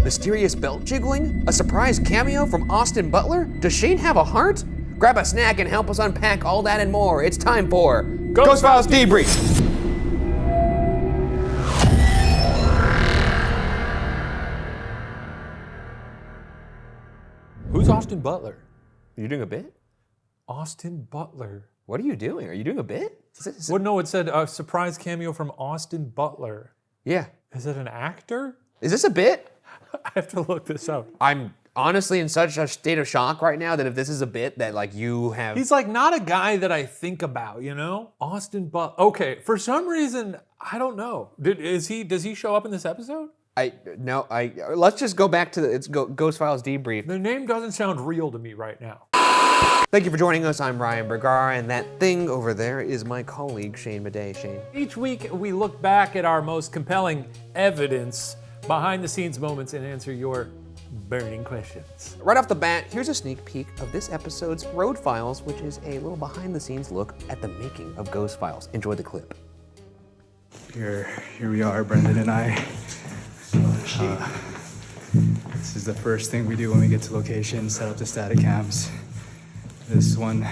Mysterious belt jiggling? A surprise cameo from Austin Butler? Does Shane have a heart? Grab a snack and help us unpack all that and more. It's time for Ghost Files Debrief. Who's Austin Butler? Are you doing a bit? Austin Butler. What are you doing? Are you doing a bit? Well, no, it said a surprise cameo from Austin Butler. Yeah. Is it an actor? Is this a bit? I have to look this up. I'm honestly in such a state of shock right now that if this is a bit that like you have... He's like not a guy that I think about, you know? Austin Butler. Okay, for some reason, I don't know. Does he show up in this episode? Let's just go back to it's Ghost Files Debrief. The name doesn't sound real to me right now. Thank you for joining us. I'm Ryan Bergara, and that thing over there is my colleague, Shane Madej. Shane. Each week, we look back at our most compelling evidence, behind-the-scenes moments, and answer your burning questions. Right off the bat, here's a sneak peek of this episode's Road Files, which is a little behind-the-scenes look at the making of Ghost Files. Enjoy the clip. Here we are, Brendon and I. This is the first thing we do when we get to location, set up the static cams. This one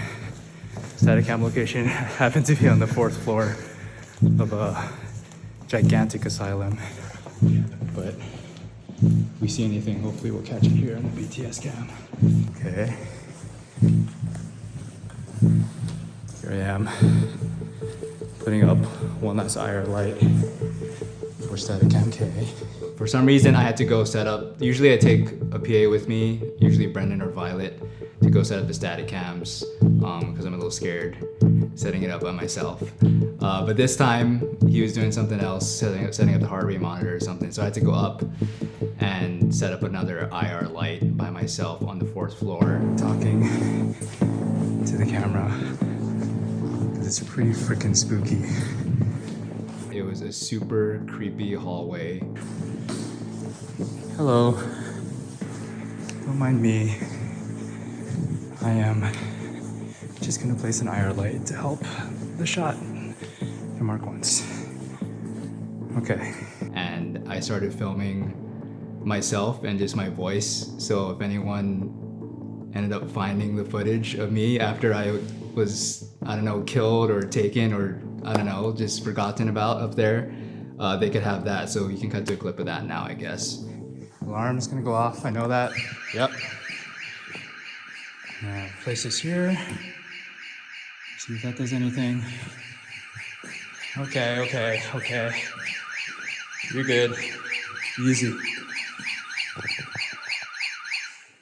static cam location happened to be on the 4th floor of a gigantic asylum. But if we see anything, hopefully we'll catch it here on the BTS cam. Okay. Here I am, putting up one last IR light for static cam K. For some reason, I had to go set up. Usually I take a PA with me, usually Brendon or Violet, to go set up the static cams because I'm a little scared setting it up by myself. But this time, he was doing something else, setting up the heart rate monitor or something. So I had to go up and set up another IR light by myself on the 4th floor, talking to the camera because it's pretty freaking spooky. It was a super creepy hallway. Hello. Don't mind me. I am just gonna place an IR light to help the shot and mark once. Okay. And I started filming myself and just my voice. So if anyone ended up finding the footage of me after I was, I don't know, killed or taken or, I don't know, just forgotten about up there, they could have that. So you can cut to a clip of that now, I guess. Alarm's gonna go off, I know that. Yep. Place this here. See if that does anything. Okay. You're good. Easy.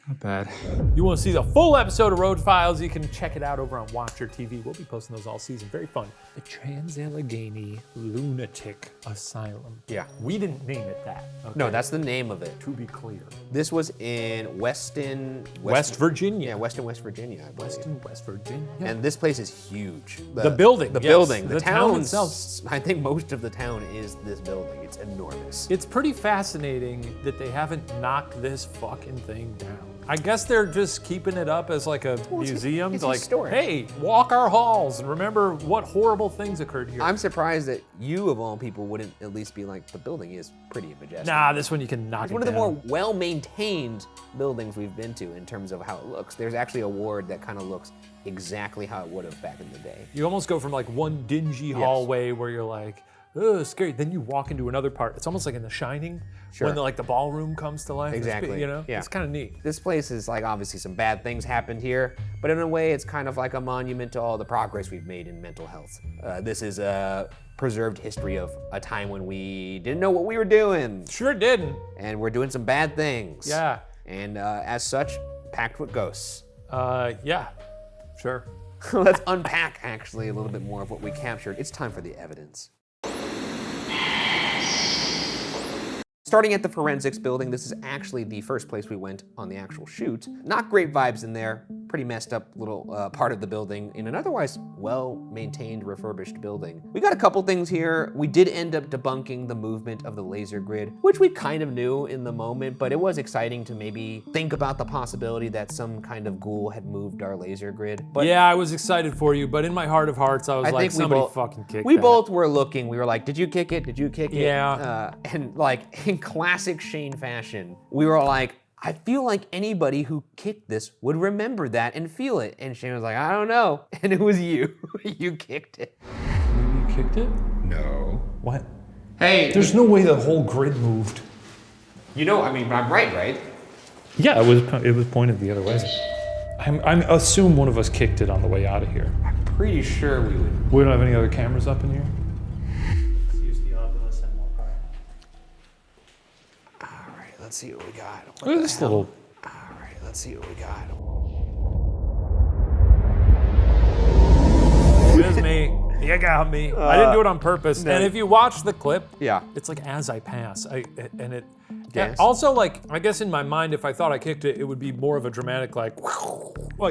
Not bad. You want to see the full episode of Road Files, you can check it out over on Watcher TV. We'll be posting those all season. Very fun. The Trans-Allegheny Lunatic Asylum. Yeah. We didn't name it that. Okay? No, that's the name of it. To be clear. This was in West Virginia. Yeah, West Virginia, I believe. West Virginia. And this place is huge. The building. The yes. building. The town itself. I think most of the town is this building. It's enormous. It's pretty fascinating that they haven't knocked this fucking thing down. I guess they're just keeping it up as like a museum. It's like, historic. Hey, walk our halls and remember what horrible things occurred here. I'm surprised that you, of all people, wouldn't at least be like, the building is pretty majestic. Nah, this one you can knock it down. It's one of the more well-maintained buildings we've been to in terms of how it looks. There's actually a ward that kind of looks exactly how it would have back in the day. You almost go from like one dingy hallway where you're like, oh, scary. Then you walk into another part. It's almost like in The Shining, when the ballroom comes to life. Exactly. You know, yeah. It's kind of neat. This place is like obviously some bad things happened here, but in a way it's kind of like a monument to all the progress we've made in mental health. This is a preserved history of a time when we didn't know what we were doing. Sure didn't. And we're doing some bad things. Yeah. And as such, packed with ghosts. Yeah, sure. Let's unpack actually a little bit more of what we captured. It's time for the evidence. Starting at the forensics building, this is actually the first place we went on the actual shoot. Not great vibes in there, pretty messed up little part of the building in an otherwise well-maintained, refurbished building. We got a couple things here. We did end up debunking the movement of the laser grid, which we kind of knew in the moment, but it was exciting to maybe think about the possibility that some kind of ghoul had moved our laser grid. But yeah, I was excited for you, but in my heart of hearts, I was like, somebody fucking kicked We that. both were looking, we were like, did you kick it? Did you kick it? Yeah. And like, in classic Shane fashion, we were like, I feel like anybody who kicked this would remember that and feel it. And Shane was like, I don't know. And it was you. You kicked it. You kicked it? No. What? Hey. There's no way the whole grid moved. You know, I mean, I'm right? Yeah, it was pointed the other way. I assume one of us kicked it on the way out of here. I'm pretty sure we would. We don't have any other cameras up in here? Let's use the Oculus and more power. All right, let's see what we got. Look at this little... All right, let's see what we got. It was me. You got me. I didn't do it on purpose. No. And if you watch the clip, Yeah. it's like as I pass. Yes. Also, like, I guess in my mind, if I thought I kicked it, it would be more of a dramatic, like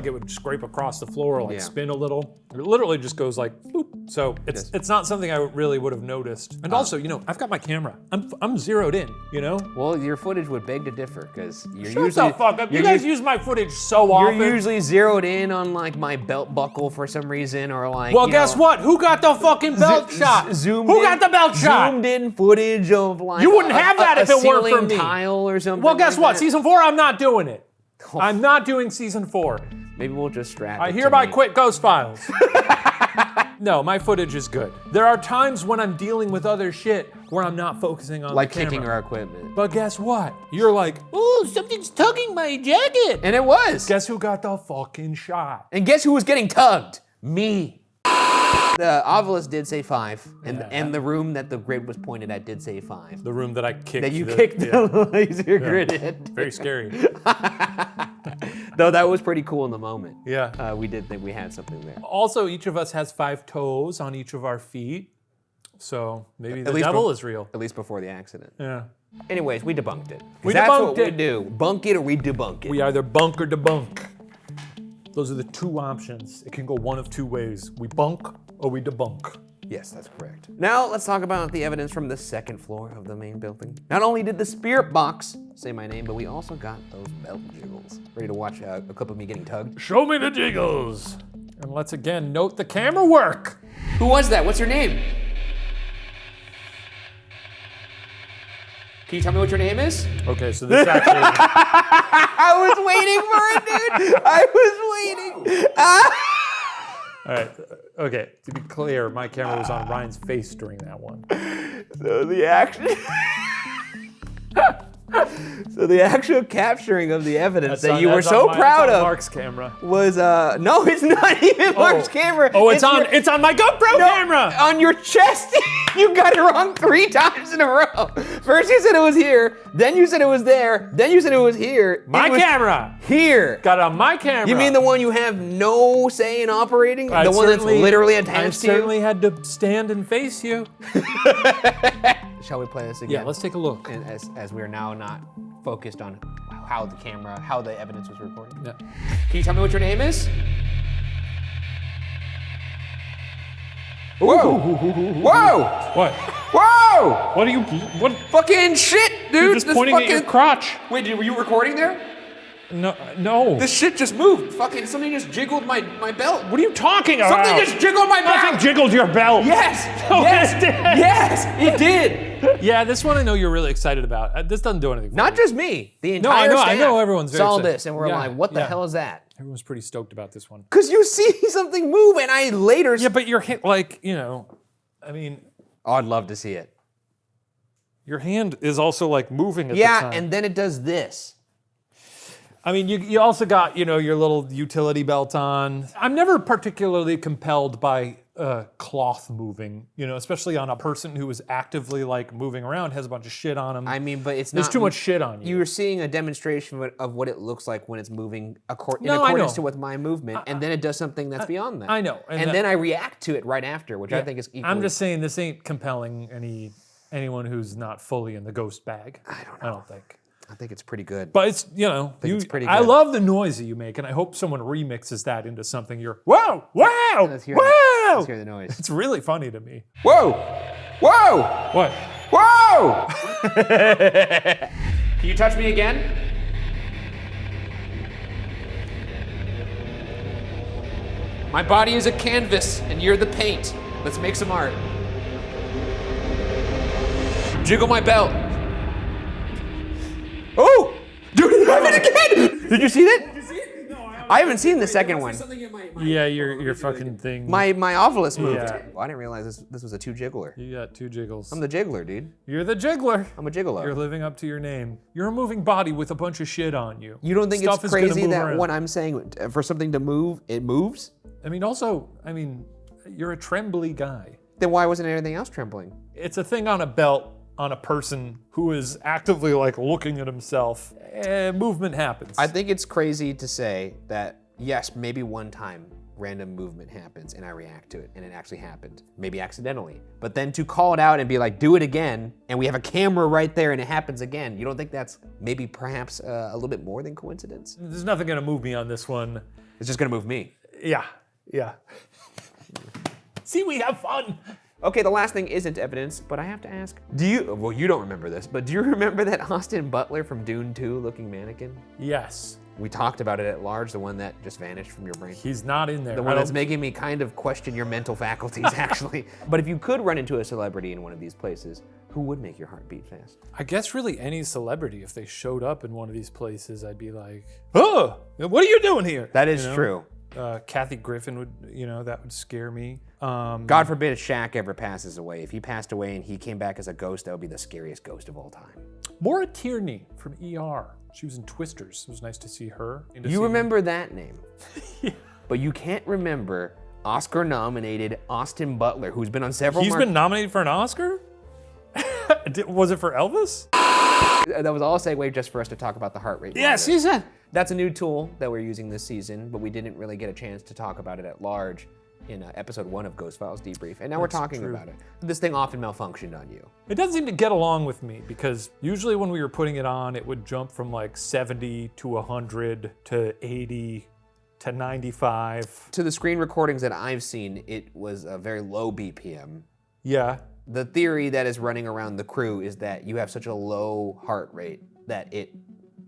it would scrape across the floor, like Yeah. spin a little. It literally just goes like, boop. So it's not something I really would have noticed. And also, you know, I've got my camera. I'm zeroed in, you know? Well, your footage would beg to differ because you're Shut usually the fuck up. You guys use my footage so often. You're usually zeroed in on like my belt buckle for some reason, or like. Well, you guess know, what? Who got the fucking belt shot? Zoomed Who in, got the belt shot? Zoomed in footage of like. You wouldn't have that if it weren't for ceiling me. tile or something. Well, guess like what? that. Season 4, I'm not doing it. I'm not doing season 4. Maybe we'll just strap. I it to hereby me. quit Ghost Files. No, my footage is good. There are times when I'm dealing with other shit where I'm not focusing on Like the camera. kicking our equipment. But guess what? You're like, ooh, something's tugging my jacket. And it was. Guess who got the fucking shot? And guess who was getting tugged? Me. The Ovilus did say 5, and the room that the grid was pointed at did say 5. The room that I kicked. That you kicked the laser grid in. Very scary. Though that was pretty cool in the moment. Yeah. We did think we had something there. Also, each of us has 5 toes on each of our feet. So maybe the least devil bef- is real. At least before the accident. Yeah. Anyways, we debunked it. 'Cause We that's debunked what it. we do. Bunk it or we debunk it. We either bunk or debunk. Those are the 2 options. It can go one of 2 ways. We bunk or we debunk. Yes, that's correct. Now let's talk about the evidence from the 2nd floor of the main building. Not only did the spirit box say my name, but we also got those belt jiggles. Ready to watch a clip of me getting tugged? Show me the jiggles. And let's again note the camera work. Who was that? What's your name? Can you tell me what your name is? Okay, so this actually... I was waiting for it, dude. I was waiting. All right, okay, to be clear, my camera was on Ryan's face during that one. So the action. So the actual capturing of the evidence that you were so proud of Mark's camera. was no, it's not even Mark's camera. Oh, it's on my GoPro camera. On your chest. You got it wrong 3 times in a row. First you said it was here, then you said it was there, then you said it was here. My It was camera. Here. Got it on my camera. You mean the one you have no say in operating? I The one that's certainly- literally I attached to you? certainly had to stand and face you. Shall we play this again? Yeah, let's take a look. And as we are now not focused on how the evidence was recorded. Yeah. Can you tell me what your name is? Whoa! Whoa! What? Whoa! What are you? What? Fucking shit, dude! You're just This pointing at your crotch. Wait, were you recording there? No. This shit just moved. Fucking something just jiggled my belt. What are you talking about? Something just jiggled my Nothing belt. jiggled your belt. Yes. No, yes. it did. Yes, it did. Yeah, this one I know you're really excited about. This doesn't do anything for Not me. just me. The No, I entire know- I staff know everyone's very saw excited. this and we're Yeah, like, what the yeah. hell is that? Everyone's pretty stoked about this one. Because you see something move and I later... Yeah, but your hand, like, you know, I mean, Oh, I'd love to see it. your hand is also like moving at the Yeah, time. and then it does this. I mean, you also got, you know, your little utility belt on. I'm never particularly compelled by cloth moving, you know, especially on a person who is actively like moving around, has a bunch of shit on them. I mean, but it's There's not... too much shit on you. You're seeing a demonstration of what it looks like when it's moving in No, I accordance know. to with my movement, and then it does something that's beyond that. I know. And then I react to it right after, which I think is equally... I'm just saying this ain't compelling anyone who's not fully in the ghost bag. I don't think. I think it's pretty good. But it's, you know, it's pretty I good. love the noise that you make, and I hope someone remixes that into something you're, wow, wow, Let's hear wow. Let's hear the noise. It's really funny to me. Whoa! Whoa! What? Whoa! Can you touch me again? My body is a canvas, and you're the paint. Let's make some art. Jiggle my belt. Oh! Dude, it happened again! Did you see that? Did you see it? No, I haven't seen the second one. Something in my Yeah, your fucking thing. My ovilus moved. Yeah. Well, I didn't realize this was a 2 jiggler. You got 2 jiggles. I'm the jiggler, dude. You're the jiggler. I'm a gigolo. You're living up to your name. You're a moving body with a bunch of shit on you. You don't think Stuff it's is gonna crazy move that around. when I'm saying for something to move, it moves? I mean, you're a trembly guy. Then why wasn't anything else trembling? It's a thing on a belt on a person who is actively like looking at himself. Movement happens. I think it's crazy to say that, yes, maybe one time random movement happens and I react to it and it actually happened, maybe accidentally. But then to call it out and be like, do it again, and we have a camera right there and it happens again, you don't think that's maybe perhaps a little bit more than coincidence? There's nothing gonna move me on this one. It's just gonna move me. Yeah. See, we have fun. Okay, the last thing isn't evidence, but I have to ask, well, you don't remember this, but do you remember that Austin Butler from Dune 2 looking mannequin? Yes. We talked about it at large, the one that just vanished from your brain. He's not in there. The one that's making me kind of question your mental faculties, actually. But if you could run into a celebrity in one of these places, who would make your heart beat fast? I guess really any celebrity, if they showed up in one of these places, I'd be like, oh, what are you doing here? That is true. Kathy Griffin would, that would scare me. God forbid if Shaq ever passes away. If he passed away and he came back as a ghost, that would be the scariest ghost of all time. Maura Tierney from ER. She was in Twisters. It was nice to see her. You remember that name. Yeah. But you can't remember Oscar-nominated Austin Butler, who's been on several... He's been nominated for an Oscar? Was it for Elvis? That was all a segue just for us to talk about the heart rate. Yes, he said. That's a new tool that we're using this season, but we didn't really get a chance to talk about it at large in episode 1 of Ghost Files Debrief, and now we're talking about it. This thing often malfunctioned on you. It doesn't seem to get along with me because usually when we were putting it on, it would jump from like 70 to 100 to 80 to 95. To the screen recordings that I've seen, it was a very low BPM. Yeah. The theory that is running around the crew is that you have such a low heart rate that it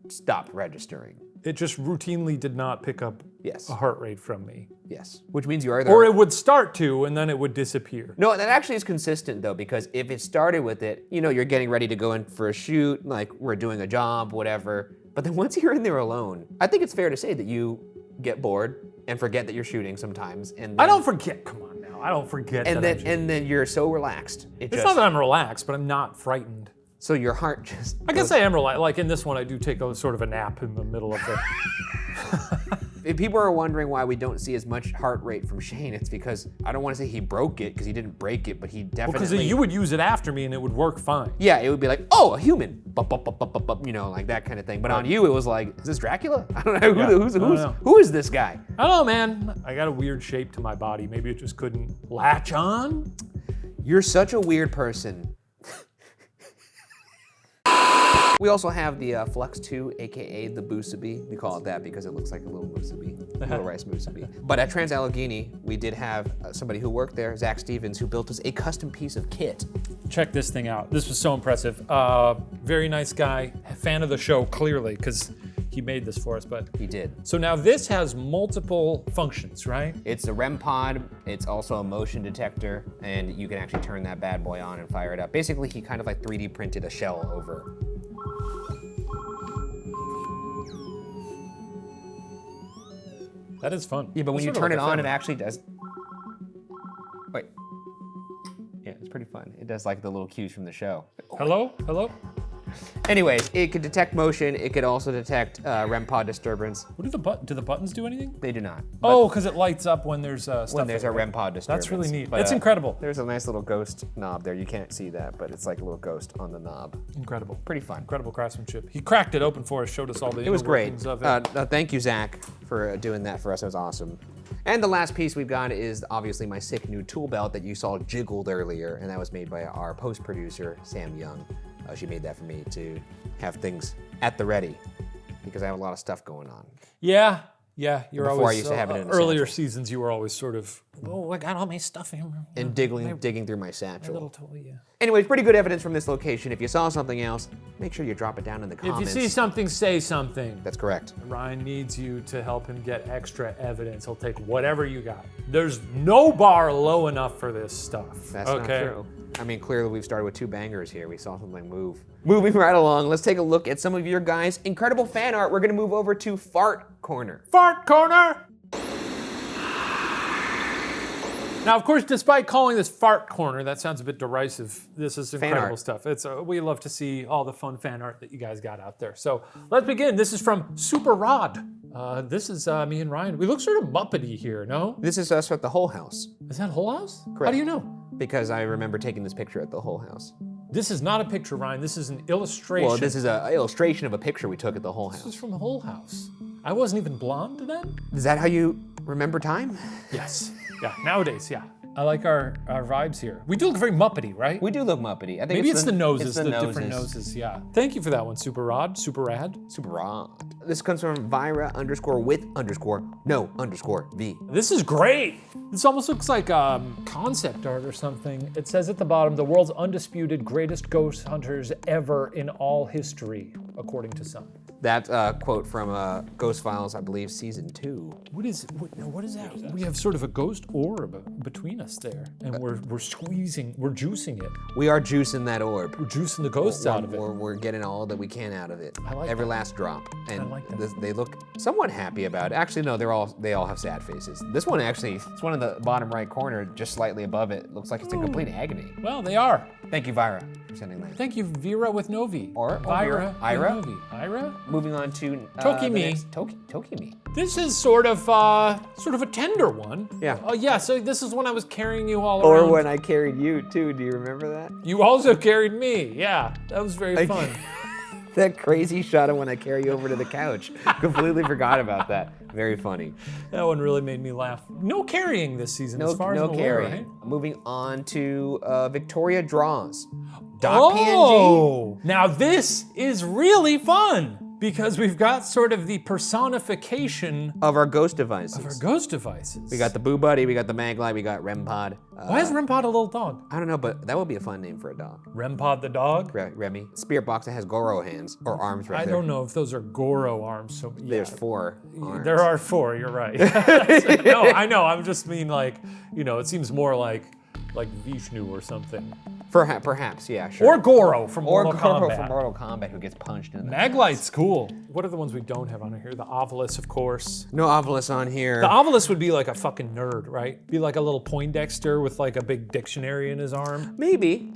stopped registering. It just routinely did not pick up Yes. a heart rate from me. Yes, which means you are there. Or it would start to, and then it would disappear. No, that actually is consistent though, because if it started with it, you're getting ready to go in for a shoot, like we're doing a job, whatever. But then once you're in there alone, I think it's fair to say that you get bored and forget that you're shooting sometimes. And then, I don't forget, come on now, I don't forget and that then you're so relaxed. It's not that I'm relaxed, but I'm not frightened. So your heart just... I guess I am relaxed. Like in this one, I do take a sort of a nap in the middle of the... If people are wondering why we don't see as much heart rate from Shane, it's because I don't want to say he broke it, because he didn't break it, but he definitely... Because you would use it after me and it would work fine. Yeah, it would be like, oh, a human, bup, bup, bup, bup, bup, bup, like that kind of thing. But on you, it was like, is this Dracula? I don't know, who is this guy? I don't know, man. I got a weird shape to my body. Maybe it just couldn't latch on. You're such a weird person. We also have the Flux 2, aka the Musubi. We call it that because it looks like a little musubi, little rice musubi. But at Trans-Allegheny, we did have somebody who worked there, Zach Stevens, who built us a custom piece of kit. Check this thing out. This was so impressive. Very nice guy, fan of the show, clearly, because he made this for us, but... He did. So now this has multiple functions, right? It's a REM pod, it's also a motion detector, and you can actually turn that bad boy on and fire it up. Basically, he kind of like 3D printed a shell over. That is fun. Yeah, but when you That's turn sort it of like on, a it film. actually does... Wait. Yeah, it's pretty fun. It does like the little cues from the show. Hello? Hello? Anyways, it could detect motion. It could also detect REM pod disturbance. What do the buttons do anything? They do not. Oh, because it lights up when there's stuff. When there's a like REM pod disturbance. That's really neat. But, It's incredible. There's a nice little ghost knob there. You can't see that, but it's like a little ghost on the knob. Incredible. Pretty fun. Incredible craftsmanship. He cracked it open for us, showed us all the It was great. workings of it. Thank you, Zach, for doing that for us. It was awesome. And the last piece we've got is obviously my sick new tool belt that you saw jiggled earlier, and that was made by our post-producer, Sam Young. She made that for me to have things at the ready because I have a lot of stuff going on. Yeah. You're Before always I used to have it in a earlier satchel. seasons. You were always sort of, oh, I got all my stuff in. And digging through my satchel. Little toy, yeah. Anyways, pretty good evidence from this location. If you saw something else, make sure you drop it down in the If comments. you see something, say something. That's correct. Ryan needs you to help him get extra evidence. He'll take whatever you got. There's no bar low enough for this stuff. That's not okay? true. I mean, clearly we've started with 2 bangers here. We saw something move. Moving right along, let's take a look at some of your guys' incredible fan art. We're gonna move over to Fart Corner. Fart Corner! Now, of course, despite calling this Fart Corner, that sounds a bit derisive. This is incredible art. stuff. We love to see all the fun fan art that you guys got out there. So let's begin. This is from Super Rod. This is me and Ryan. We look sort of Muppety here, no? This is us at the Whole House, Is that Whole House? How Correct. do you know? because I remember taking this picture at the Whole House. This is not a picture, Ryan. This is an illustration. Well, this is an illustration of a picture we took at the Whole This is House. from the Whole House. I wasn't even blonde then? Is that how you remember time? Yes. Yeah, nowadays, yeah. I like our vibes here. We do look very Muppety, right? We do look Muppety. I think Maybe it's the noses, it's the different noses, yeah. Thank you for that one, Super Rod, Super Rad. Super odd. This comes from Vira_with_no_V. This is great. This almost looks like concept art or something. It says at the bottom, the world's undisputed greatest ghost hunters ever in all history, according to some. That quote from Ghost Files, I believe, season 2. What is that? We have sort of a ghost orb between us there, and we're squeezing, we're juicing it. We are juicing that orb. We're juicing the ghosts out of it. We're getting all that we can out of it. I like every that. last drop. And I like that. they look somewhat happy about it. Actually, no, they all have sad faces. This one actually, it's one in the bottom right corner, just slightly above it. Looks like it's in complete agony. Well, they are. Thank you, Vira, for sending that. Thank you, Vera with Novi. Or Vira. Ira. With Novi. Ira? Moving on to Tokimi. Tokimi. This is sort of a tender one. Yeah. Oh yeah, so this is when I was carrying you all Or around. when I carried you too. Do you remember that? You also carried me. Yeah, that was very fun. That crazy shot of when I carry you over to the couch. Completely forgot about that. Very funny. That one really made me laugh. No carrying this season, as far as I'm aware, carrying. right? Moving on to Victoria Draws. Oh, now this is really fun because we've got sort of the personification Of our ghost devices. of our ghost devices. We got the Boo Buddy, we got the Maglite, we got REMPod. Why is Rempod a little dog? I don't know, but that would be a fun name for a dog. Rempod the dog? Remy. Spirit box that has Goro hands or arms right I there. don't know if those are Goro arms. So yeah. There's 4 arms. There are 4, you're right. No, I know, I'm just mean like, it seems more like Vishnu or something. Perhaps, yeah, sure. Or Goro from Or Mortal Goro Kombat. from Mortal Kombat who gets punched in the Maglite's cool. What are the ones we don't have on here? The Ovilus, of course. No Ovilus on here. The Ovilus would be like a fucking nerd, right? Be like a little Poindexter with like a big dictionary in his arm. Maybe.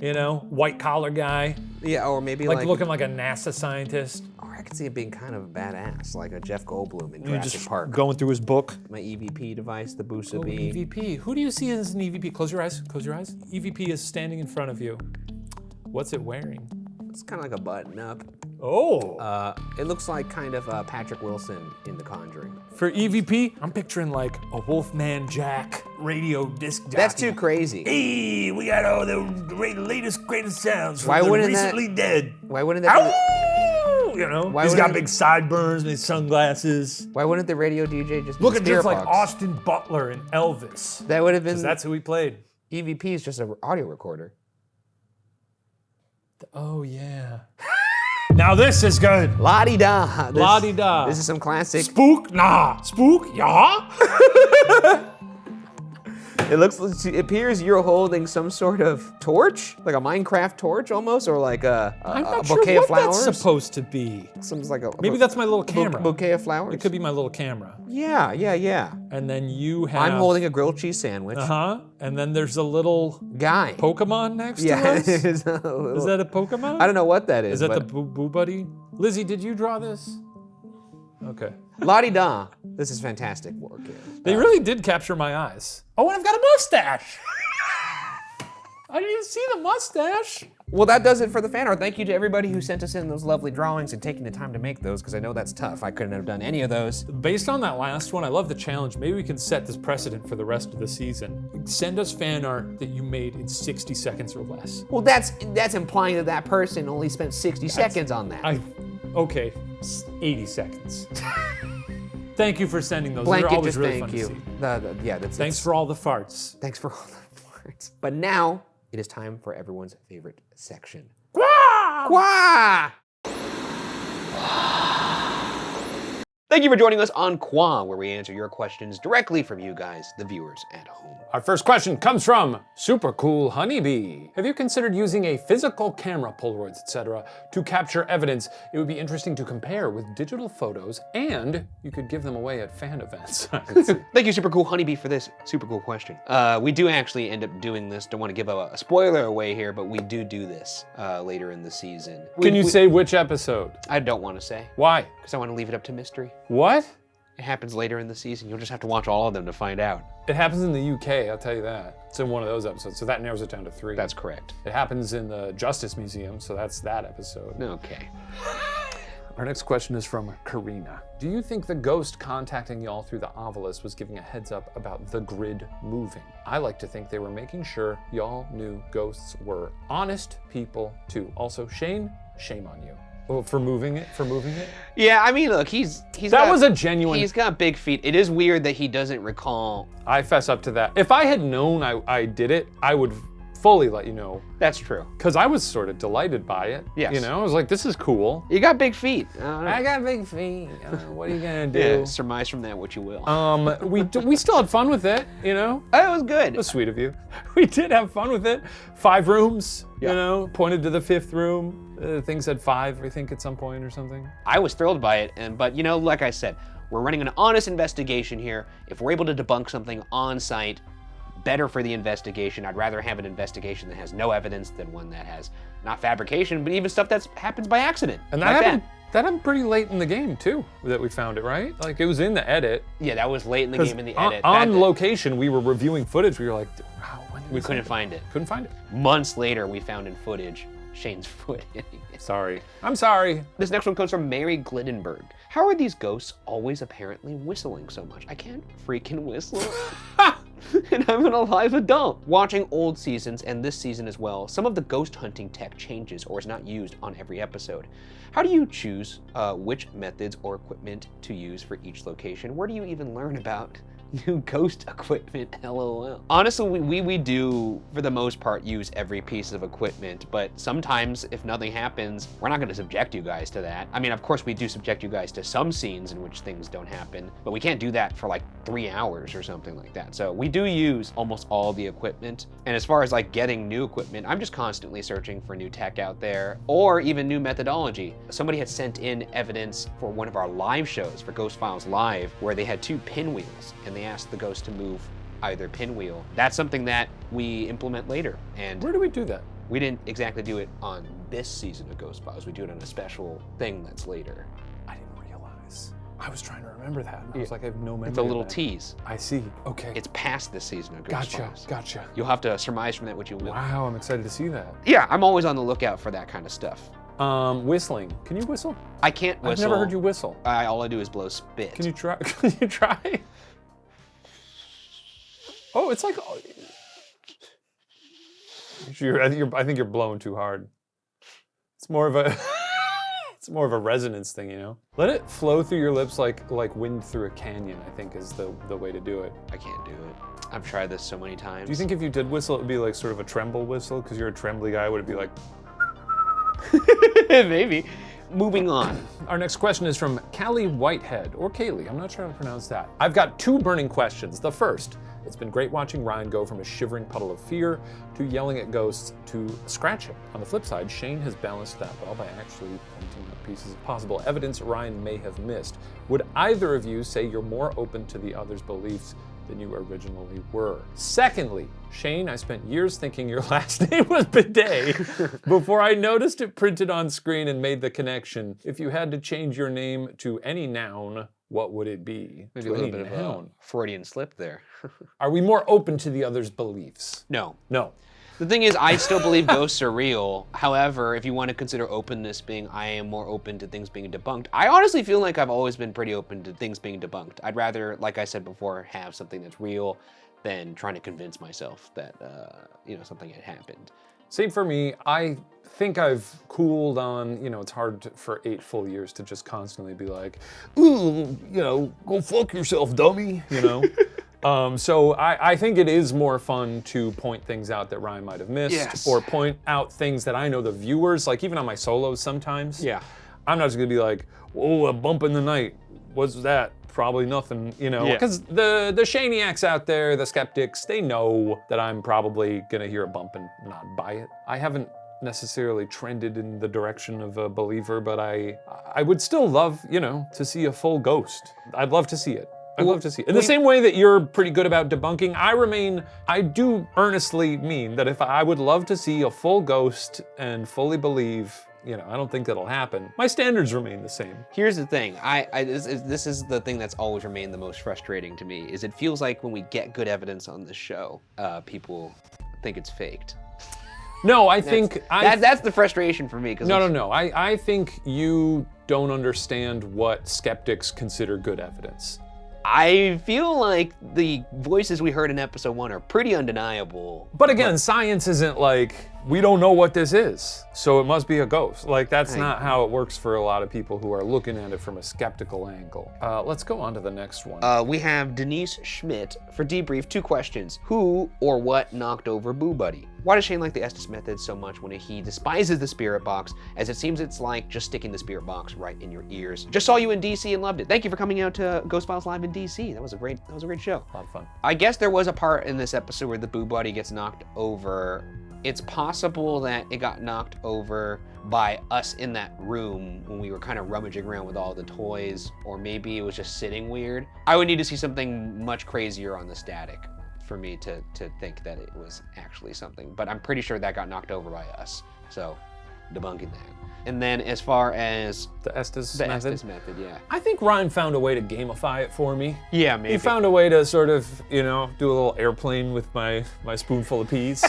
White collar guy, Yeah, or maybe like like looking like a NASA scientist. Or I could see it being kind of badass, like a Jeff Goldblum in You're Jurassic just Park. going through his book. My EVP device, the Busa Oh, B. EVP. Who do you see as an EVP? Close your eyes. Close your eyes. EVP is standing in front of you. What's it wearing? It's kind of like a button up. Oh. It looks like kind of Patrick Wilson in The Conjuring. For EVP, I'm picturing like a Wolfman Jack radio disc jockey. That's too crazy. Hey, we got all the latest, greatest sounds from Why the wouldn't that- recently dead. Why wouldn't that? Ow! Why He's got wouldn't- big sideburns and his sunglasses. Why wouldn't the radio DJ just be Looking Spirit just like Box? Austin Butler and Elvis. That would have been. Because that's who he played. EVP is just an audio recorder. Oh, yeah. Now this is good. La-di-da. La-di-da. This is some classic. Spook? Nah. Spook? Yeah? It appears you're holding some sort of torch, like a Minecraft torch almost, or like a I'm not bouquet sure of what flowers. that's supposed to be. Sounds like a Maybe that's my little camera. bouquet of flowers. It could be my little camera. Yeah. And then you have... I'm holding a grilled cheese sandwich. Uh-huh. And then there's a little Guy. Pokemon next Yeah. to us? Is that Is that a Pokemon? I don't know what that is. Is that the but Boo Buddy? Lizzie, did you draw this? Okay. La-di-da. This is fantastic work here. They really did capture my eyes. Oh, and I've got a mustache! I didn't see the mustache. Well, that does it for the fan art. Thank you to everybody who sent us in those lovely drawings and taking the time to make those, because I know that's tough. I couldn't have done any of those. Based on that last one, I love the challenge. Maybe we can set this precedent for the rest of the season. Send us fan art that you made in 60 seconds or less. Well, that's implying that that person only spent 60 seconds on that. Okay, 80 seconds. Thank you for sending those. Blanket, They're always just really thank fun you. to see. Yeah, that's Thanks for all the farts. Thanks for all the words. But now it is time for everyone's favorite section. Quah! Quah! Thank you for joining us on Qua, where we answer your questions directly from you guys, the viewers at home. Our first question comes from Super Cool Honeybee. Have you considered using a physical camera, Polaroids, etc., to capture evidence? It would be interesting to compare with digital photos, and you could give them away at fan events. Thank you, Super Cool Honeybee, for this super cool question. We do actually end up doing this. Don't want to give a spoiler away here, but we do this later in the season. Can you say which episode? I don't want to say. Why? Because I want to leave it up to mystery. What? It happens later in the season. You'll just have to watch all of them to find out. It happens in the UK, I'll tell you that. It's in one of those episodes, so that narrows it down to 3. That's correct. It happens in the Justice Museum, so that's that episode. Okay. Our next question is from Karina. Do you think the ghost contacting y'all through the Ovilus was giving a heads up about the grid moving? I like to think they were making sure y'all knew ghosts were honest people too. Also, Shane, shame on you. Oh, for moving it? Yeah, I mean, look, he's was a genuine... He's got big feet. It is weird that he doesn't recall. I fess up to that. If I had known I did it, I would fully let you know. That's true. Because I was sort of delighted by it. Yes. You know, I was like, this is cool. You got big feet. I got big feet. What are you gonna do? Yeah, surmise from that what you will. We still had fun with it, you know? It was good. It was sweet of you. We did have fun with it. 5 rooms, Yeah. you know, pointed to the 5th room. Thing said 5, I think, at some point or something. I was thrilled by it, but you know, like I said, we're running an honest investigation here. If we're able to debunk something on site, better for the investigation. I'd rather have an investigation that has no evidence than one that has not fabrication, but even stuff that happens by accident. And like that happened pretty late in the game too, that we found it, right? Like it was in the edit. Yeah, that was late in the game in the edit. On location, we were reviewing footage. We were like, wow, when did we couldn't find it. Couldn't find it. Months later, we found in footage Shane's foot hitting it. Sorry. I'm sorry. This next one comes from Mary Gliddenberg. How are these ghosts always apparently whistling so much? I can't freaking whistle. And I'm an alive adult. Watching old seasons and this season as well, some of the ghost hunting tech changes or is not used on every episode. How do you choose which methods or equipment to use for each location? Where do you even learn about new ghost equipment? LOL. Honestly, we do, for the most part, use every piece of equipment, but sometimes if nothing happens, we're not gonna subject you guys to that. I mean, of course we do subject you guys to some scenes in which things don't happen, but we can't do that for like 3 hours or something like that. So we do use almost all the equipment. And as far as like getting new equipment, I'm just constantly searching for new tech out there or even new methodology. Somebody had sent in evidence for one of our live shows for Ghost Files Live where they had 2 pinwheels and they asked the ghost to move either pinwheel. That's something that we implement later. And Where do we do that? we didn't exactly do it on this season of Ghost Files. We do it on a special thing that's later. I didn't realize. I was trying to remember that. And I was like, I have no memory. It's a of little that. tease. I see. Okay. It's past this season of Ghost Files. Gotcha. You'll have to surmise from that what you will. Wow, I'm excited to see that. Yeah, I'm always on the lookout for that kind of stuff. Whistling. Can you whistle? I can't whistle. I've never heard you whistle. All I do is blow spit. Can you try? Can you try? Oh, it's like. I think you're blowing too hard. It's more of a. It's more of a resonance thing, you know. Let it flow through your lips like wind through a canyon. I think is the way to do it. I can't do it. I've tried this so many times. Do you think if you did whistle, it would be like sort of a tremble whistle? Because you're a trembly guy, would it be like? Maybe. Moving on. Our next question is from Kaylee Whitehead, or Kaylee, I'm not sure how to pronounce that. I've got 2 burning questions. The first, it's been great watching Ryan go from a shivering puddle of fear to yelling at ghosts to scratch him. On the flip side, Shane has balanced that well by actually pointing out pieces of possible evidence Ryan may have missed. Would either of you say you're more open to the other's beliefs than you originally were? Secondly, Shane, I spent years thinking your last name was Bidet before I noticed it printed on screen and made the connection. If you had to change your name to any noun, what would it be? Maybe To a little any bit of a noun. Freudian slip there. Are we more open to the other's beliefs? No. No. The thing is, I still believe ghosts are real. However, if you want to consider openness being, I am more open to things being debunked. I honestly feel like I've always been pretty open to things being debunked. I'd rather, like I said before, have something that's real than trying to convince myself that, something had happened. Same for me. I think I've cooled on, it's hard for 8 full years to just constantly be like, ooh, go fuck yourself, dummy, So I think it is more fun to point things out that Ryan might have missed, Yes. or point out things that I know the viewers, like even on my solos sometimes. Yeah. I'm not just gonna be like, whoa, a bump in the night. What's that? Probably nothing, you know? Yeah. Because the Shaniacs out there, the skeptics, they know that I'm probably gonna hear a bump and not buy it. I haven't necessarily trended in the direction of a believer, but I would still love, you know, to see a full ghost. I'd love to see it. I'd love to see it. In the same way that you're pretty good about debunking, I do earnestly mean that if I would love to see a full ghost and fully believe, you know, I don't think that'll happen. My standards remain the same. Here's the thing, this is the thing that's always remained the most frustrating to me, is it feels like when we get good evidence on this show, people think it's faked. No, I think... That's the frustration for me. No. I think you don't understand what skeptics consider good evidence. I feel like the voices we heard in episode 1 are pretty undeniable. But again, science isn't like, we don't know what this is, so it must be a ghost. Like, that's not how it works for a lot of people who are looking at it from a skeptical angle. Let's go on to the next one. We have Denise Schmidt for Debrief, 2 questions. Who or what knocked over Boo Buddy? Why does Shane like the Estes method so much when he despises the spirit box, as it seems it's like just sticking the spirit box right in your ears? Just saw you in DC and loved it. Thank you for coming out to Ghost Files Live in DC. That was a great show. A lot of fun. I guess there was a part in this episode where the Boo Buddy gets knocked over. It's possible that it got knocked over by us in that room when we were kind of rummaging around with all the toys, or maybe it was just sitting weird. I would need to see something much crazier on the static for me to think that it was actually something, but I'm pretty sure that got knocked over by us, so debunking that. And then as far as the Estes method, yeah. I think Ryan found a way to gamify it for me. Yeah, maybe. He found a way to sort of, you know, do a little airplane with my spoonful of peas.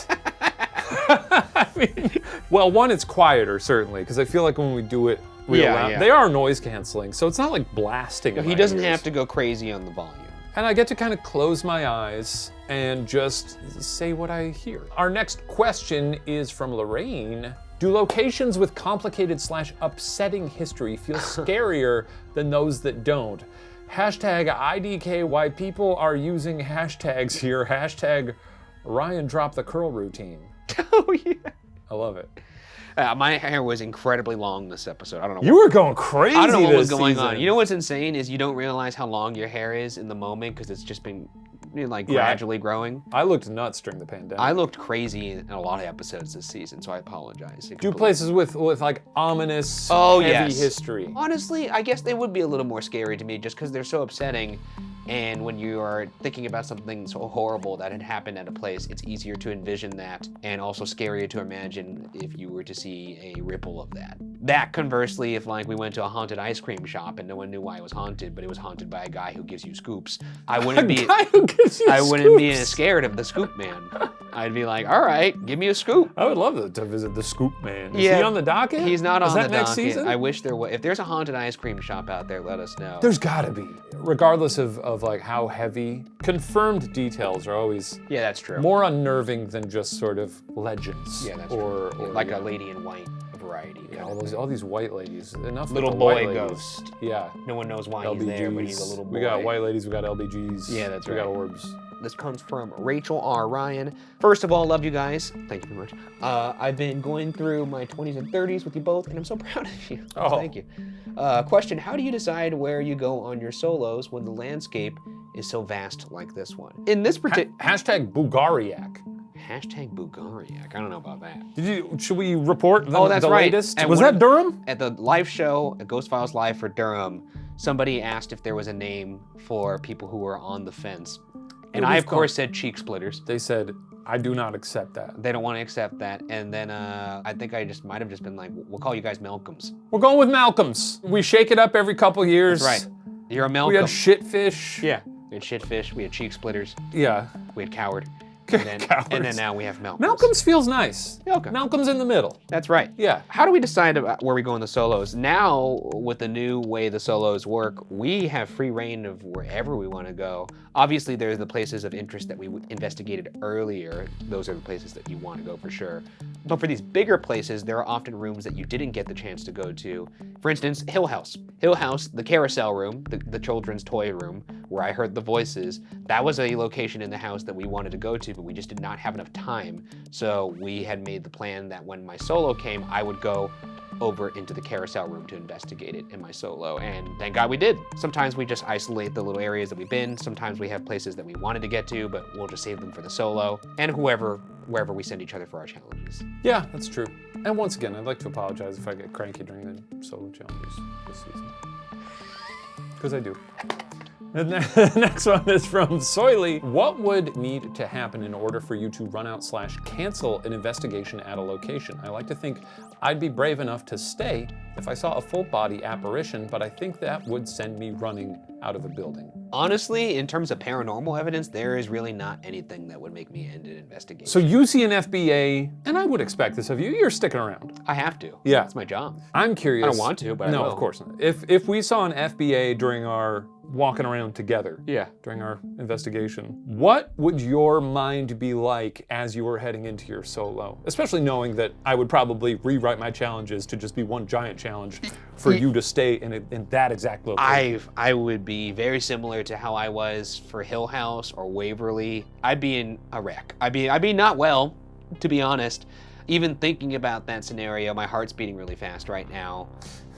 I mean, well, one, it's quieter, certainly, because I feel like when we do it real loud, they are noise canceling, so it's not like blasting in he my doesn't ears. have to go crazy on the volume. And I get to kind of close my eyes and just say what I hear. Our next question is from Lorraine. Do locations with complicated / upsetting history feel scarier than those that don't? Hashtag IDKY. People are using hashtags here. Hashtag Ryan dropped the curl routine. Oh, yeah. I love it. My hair was incredibly long this episode. I don't know. You were going crazy. I don't know what was this going season. on. You know what's insane is you don't realize how long your hair is in the moment because it's just been like gradually growing. I looked nuts during the pandemic. I looked crazy in a lot of episodes this season, so I apologize. Do places with like ominous, heavy history. Honestly, I guess they would be a little more scary to me just because they're so upsetting. And when you are thinking about something so horrible that had happened at a place, it's easier to envision that and also scarier to imagine if you were to see a ripple of that. That conversely, if like we went to a haunted ice cream shop and no one knew why it was haunted, but it was haunted by a guy who gives you scoops, I wouldn't be scared of the scoop man. I'd be like, all right, give me a scoop. I would love to visit the Scoop Man. Is he on the docket? He's not on the docket. Is that next season? I wish there was. If there's a haunted ice cream shop out there, let us know. There's gotta be. Regardless of like how heavy, confirmed details are always that's true. More unnerving than just sort of legends. Yeah, that's true. Or like a lady in white variety. Yeah, all these white ladies. Enough little with the boy white ladies. ghost. Yeah. No one knows why LBGs. he's there, but he's a little boy. We got white ladies, we got LBGs. Yeah, that's right. We got orbs. This comes from Rachel R. Ryan. First of all, love you guys. Thank you very much. I've been going through my 20s and 30s with you both, and I'm so proud of you. Oh. Thank you. Question, how do you decide where you go on your solos when the landscape is so vast like this one? In this particular... Hashtag Bulgariac. Hashtag Bergara. I don't know about that. Should we report the that's right. latest? At Was that Durham? At the live show, at Ghost Files Live for Durham, somebody asked if there was a name for people who were on the fence. And I, of course, said cheek splitters. They said, I do not accept that. They don't want to accept that. And then I think I just might have just been like, we'll call you guys Malcolms. We're going with Malcolms. We shake it up every couple years. That's right. You're a Malcolm. We had shitfish. Yeah. We had shitfish. We had cheek splitters. Yeah. We had coward. And then now we have Malcolms. Malcolms feels nice. Okay. Malcolms in the middle. That's right. Yeah. How do we decide about where we go in the solos? Now, with the new way the solos work, we have free reign of wherever we want to go. Obviously, there's the places of interest that we investigated earlier. Those are the places that you want to go for sure. But for these bigger places, there are often rooms that you didn't get the chance to go to. For instance, Hill House. Hill House, the carousel room, the children's toy room, where I heard the voices, that was a location in the house that we wanted to go to, but we just did not have enough time. So we had made the plan that when my solo came, I would go over into the carousel room to investigate it in my solo, and thank God we did. Sometimes we just isolate the little areas that we've been. Sometimes we have places that we wanted to get to, but we'll just save them for the solo, and wherever we send each other for our challenges. Yeah, that's true. And once again, I'd like to apologize if I get cranky during the solo challenges this season. Because I do. The next one is from Soily. What would need to happen in order for you to run out / cancel an investigation at a location? I like to think I'd be brave enough to stay if I saw a full body apparition, but I think that would send me running out of a building. Honestly, in terms of paranormal evidence, there is really not anything that would make me end an investigation. So you see an FBA, and I would expect this of you, you're sticking around. I have to. Yeah. It's my job. I'm curious. I don't want to, but no, I will. of course not. If we saw an FBA during our walking around together, during our investigation, what would your mind be like as you were heading into your solo? Especially knowing that I would probably rewrite my challenges to just be one giant challenge for you to stay in that exact location. I would be very similar to how I was for Hill House or Waverly. I'd be in a wreck. I'd be not well, to be honest. Even thinking about that scenario, my heart's beating really fast right now.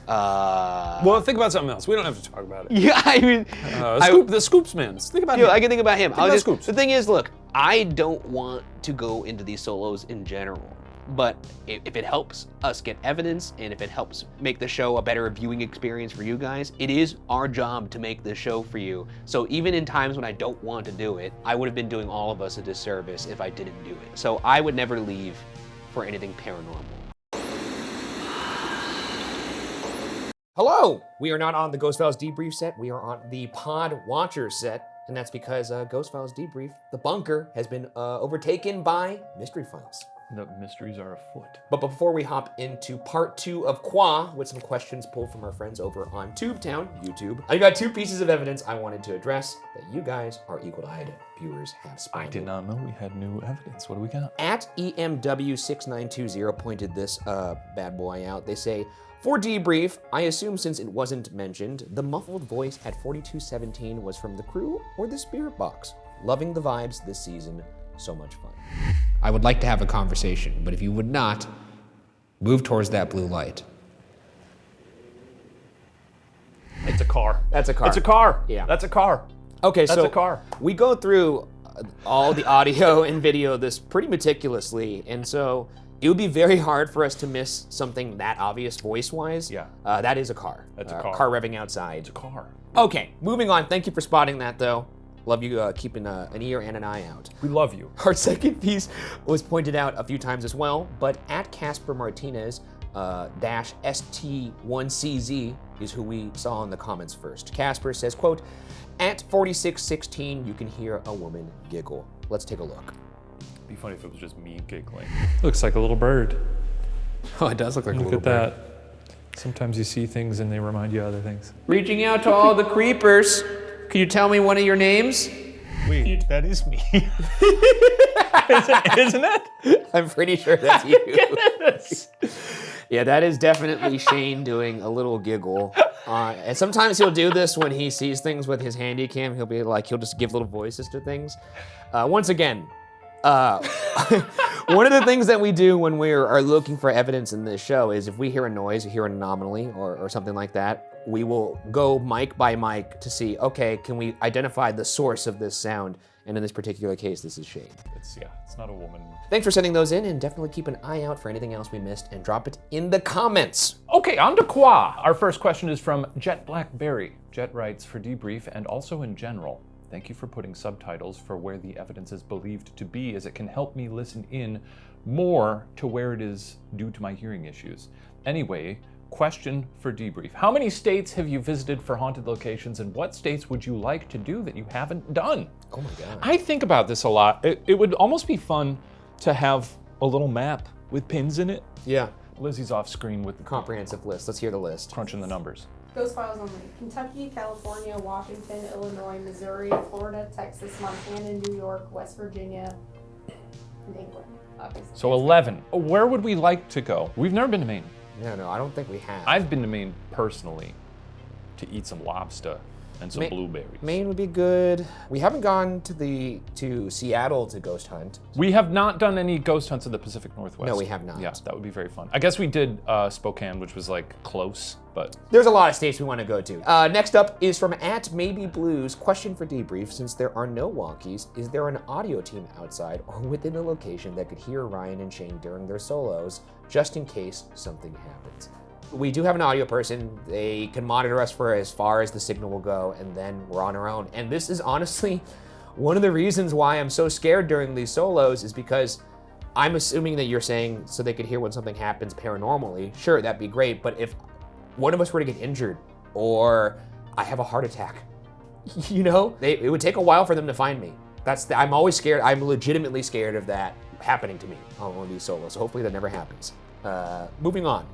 Well, think about something else. We don't have to talk about it. Yeah, I mean, the Scoopsmans. Think about him. I can think about him. Scoops. The thing is, look, I don't want to go into these solos in general, but if it helps us get evidence and if it helps make the show a better viewing experience for you guys, it is our job to make this show for you. So even in times when I don't want to do it, I would have been doing all of us a disservice if I didn't do it. So I would never leave for anything paranormal. Hello! We are not on the Ghost Files Debrief set, we are on the Pod Watcher set, and that's because Ghost Files Debrief, the bunker, has been overtaken by Mystery Files. The mysteries are afoot. But before we hop into part 2 of Qua, with some questions pulled from our friends over on TubeTown, YouTube, I've got 2 pieces of evidence I wanted to address that you guys, our eagle-eyed viewers, have spotted. I did not know we had new evidence. What do we got? At EMW6920 pointed this bad boy out. They say, for debrief, I assume since it wasn't mentioned, the muffled voice at 4217 was from the crew or the spirit box. Loving the vibes this season, so much fun. I would like to have a conversation, but if you would not, move towards that blue light. It's a car. That's a car. It's a car. Yeah. That's a car. Okay, That's so a car. we go through all the audio and video this pretty meticulously, and so it would be very hard for us to miss something that obvious voice-wise. Yeah. That is a car. That's a car. Car revving outside. It's a car. Okay, moving on. Thank you for spotting that, though. Love you keeping an ear and an eye out. We love you. Our second piece was pointed out a few times as well, but at Casper Martinez dash ST1CZ is who we saw in the comments first. Casper says, quote, at 4616, you can hear a woman giggle. Let's take a look. It'd be funny if it was just me giggling. Looks like a little bird. Oh, it does look like a little Look bird. at that. Sometimes you see things and they remind you of other things. Reaching out to all the creepers. Can you tell me one of your names? Wait, that is me. Isn't it? I'm pretty sure that's you. Yeah, that is definitely Shane doing a little giggle. And sometimes he'll do this when he sees things with his handy cam. He'll be like, he'll just give little voices to things. Once again, one of the things that we do when we are looking for evidence in this show is if we hear a noise, hear an anomaly or something like that, we will go mic by mic to see, okay, can we identify the source of this sound? And in this particular case, this is Shane. It's not a woman. Thanks for sending those in, and definitely keep an eye out for anything else we missed and drop it in the comments. Okay, on to Qua. Our first question is from Jet Blackberry. Jet writes, for debrief and also in general, thank you for putting subtitles for where the evidence is believed to be, as it can help me listen in more to where it is due to my hearing issues. Anyway, question for debrief. How many states have you visited for haunted locations, and what states would you like to do that you haven't done? Oh my God. I think about this a lot. It would almost be fun to have a little map with pins in it. Yeah. Lizzie's off screen with the Comprehensive list. Let's hear the list. crunching the numbers. Ghost Files only. Kentucky, California, Washington, Illinois, Missouri, Florida, Texas, Montana, New York, West Virginia, and England, obviously. So 11. Where would we like to go? We've never been to Maine. No, I don't think we have. I've been to Maine personally to eat some lobster. and some blueberries. Maine would be good. We haven't gone to Seattle to ghost hunt. We have not done any ghost hunts in the Pacific Northwest. No, we have not. Yeah, that would be very fun. I guess we did Spokane, which was like close, but There's a lot of states we want to go to. Next up is from @MaybeBlues. Question for Debrief: since there are no wonkies, is there an audio team outside or within the location that could hear Ryan and Shane during their solos, just in case something happens? We do have an audio person. They can monitor us for as far as the signal will go, and then we're on our own. And this is honestly one of the reasons why I'm so scared during these solos, is because I'm assuming that you're saying so they could hear when something happens paranormally. Sure, that'd be great, but if one of us were to get injured or I have a heart attack, you know, it would take a while for them to find me. I'm always scared. I'm legitimately scared of that happening to me on one of these solos. So hopefully that never happens. Moving on.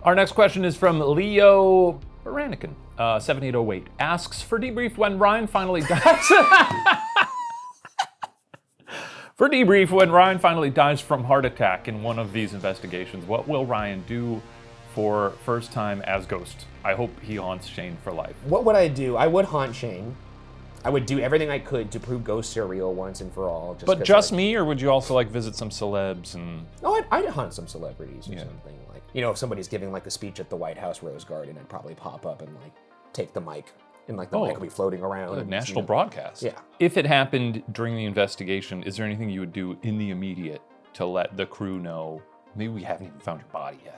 Our next question is from Leo Baranican, 7808. Asks for Debrief when Ryan finally dies. For Debrief when Ryan finally dies from heart attack in one of these investigations, what will Ryan do for first time as Ghost? I hope he haunts Shane for life. What would I do? I would haunt Shane. I would do everything I could to prove ghosts are real once and for all. But just me, or would you also like visit some celebs and? No, I'd hunt some celebrities or something. Like, you know, if somebody's giving like a speech at the White House Rose Garden, I'd probably pop up and like take the mic, and like the mic will be floating around. A national broadcast. Yeah. If it happened during the investigation, is there anything you would do in the immediate to let the crew know? Maybe we haven't even found your body yet.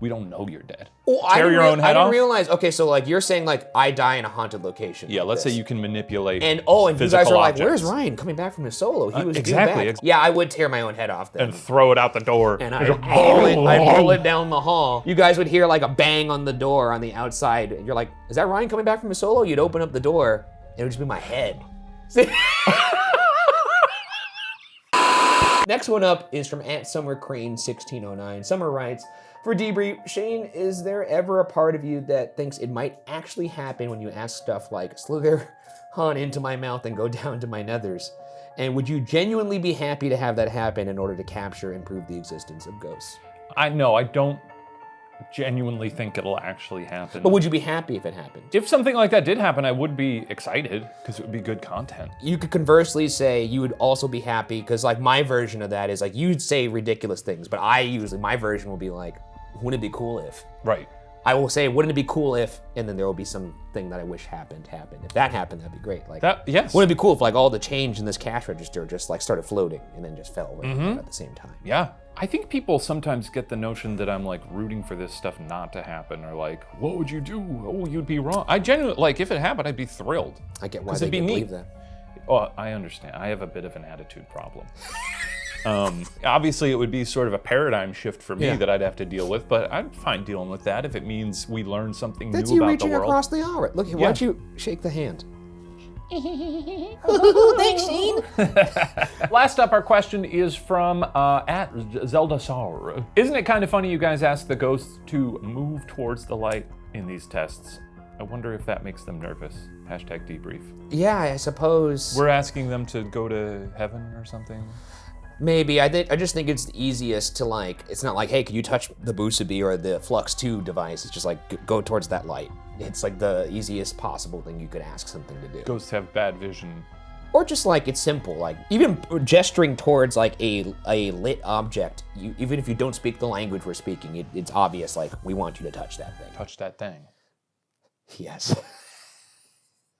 We don't know you're dead. Oh, Tear your own head I off? didn't realize. Okay, so like you're saying like I die in a haunted location. Yeah, like let's say this. you can manipulate. And you guys are physical like, objects. where's Ryan coming back from his solo? He was due exactly, back. Yeah, I would tear my own head off then. And throw it out the door. And I'd roll it down the hall. You guys would hear like a bang on the door on the outside. And you're like, is that Ryan coming back from his solo? You'd open up the door. It would just be my head. Next one up is from @SummerCrane1609. Summer writes, for Debrief, Shane, is there ever a part of you that thinks it might actually happen when you ask stuff like, slither on into my mouth and go down to my nethers? And would you genuinely be happy to have that happen in order to capture and prove the existence of ghosts? I don't genuinely think it'll actually happen. But would you be happy if it happened? If something like that did happen, I would be excited because it would be good content. You could conversely say you would also be happy because like my version of that is like you'd say ridiculous things, but my version will be like, wouldn't it be cool if? Right. I will say, wouldn't it be cool if, and then there will be something that I wish happened. If that happened, that'd be great. Like that, yes. Wouldn't it be cool if like all the change in this cash register just like started floating and then just fell right at the same time? Yeah. I think people sometimes get the notion that I'm like rooting for this stuff not to happen, or like, what would you do? Oh, you'd be wrong. I genuinely, like, if it happened, I'd be thrilled. I get why they believe that. Oh, I understand. I have a bit of an attitude problem. Obviously, it would be sort of a paradigm shift for me that I'd have to deal with, but I'm fine dealing with that if it means we learn something new about the world. That's you reaching across the aisle. Look, why don't you shake the hand? Thanks, Shane. Last up, our question is from @ZeldaSaur. Isn't it kind of funny you guys ask the ghosts to move towards the light in these tests? I wonder if that makes them nervous. #Debrief. Yeah, I suppose. We're asking them to go to heaven or something? Maybe. I just think it's the easiest to like, it's not like, hey, can you touch the Busaby or the Flux 2 device? It's just like, go towards that light. It's like the easiest possible thing you could ask something to do. Ghosts have bad vision. Or just like, it's simple. Like, even gesturing towards like a lit object, even if you don't speak the language we're speaking, it's obvious, like, we want you to touch that thing. Touch that thing. Yes.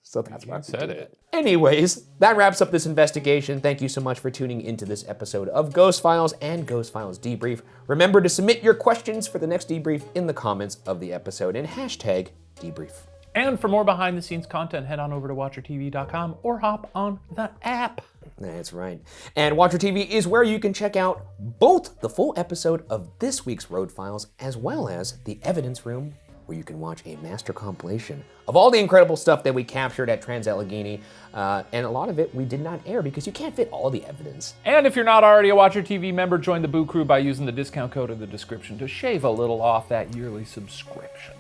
So that's why I said it. Anyways, that wraps up this investigation. Thank you so much for tuning into this episode of Ghost Files and Ghost Files Debrief. Remember to submit your questions for the next debrief in the comments of the episode and #debrief. And for more behind the scenes content, head on over to watchertv.com or hop on the app. That's right. And Watcher TV is where you can check out both the full episode of this week's Road Files as well as the Evidence Room, where you can watch a master compilation of all the incredible stuff that we captured at Trans-Allegheny. And a lot of it we did not air because you can't fit all the evidence. And if you're not already a Watcher TV member, join the Boo Crew by using the discount code in the description to shave a little off that yearly subscription.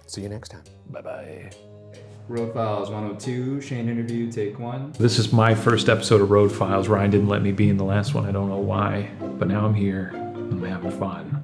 See you next time. Bye-bye. Road Files 102, Shane interview, take 1. This is my first episode of Road Files. Ryan didn't let me be in the last one. I don't know why, but now I'm here. I'm having fun.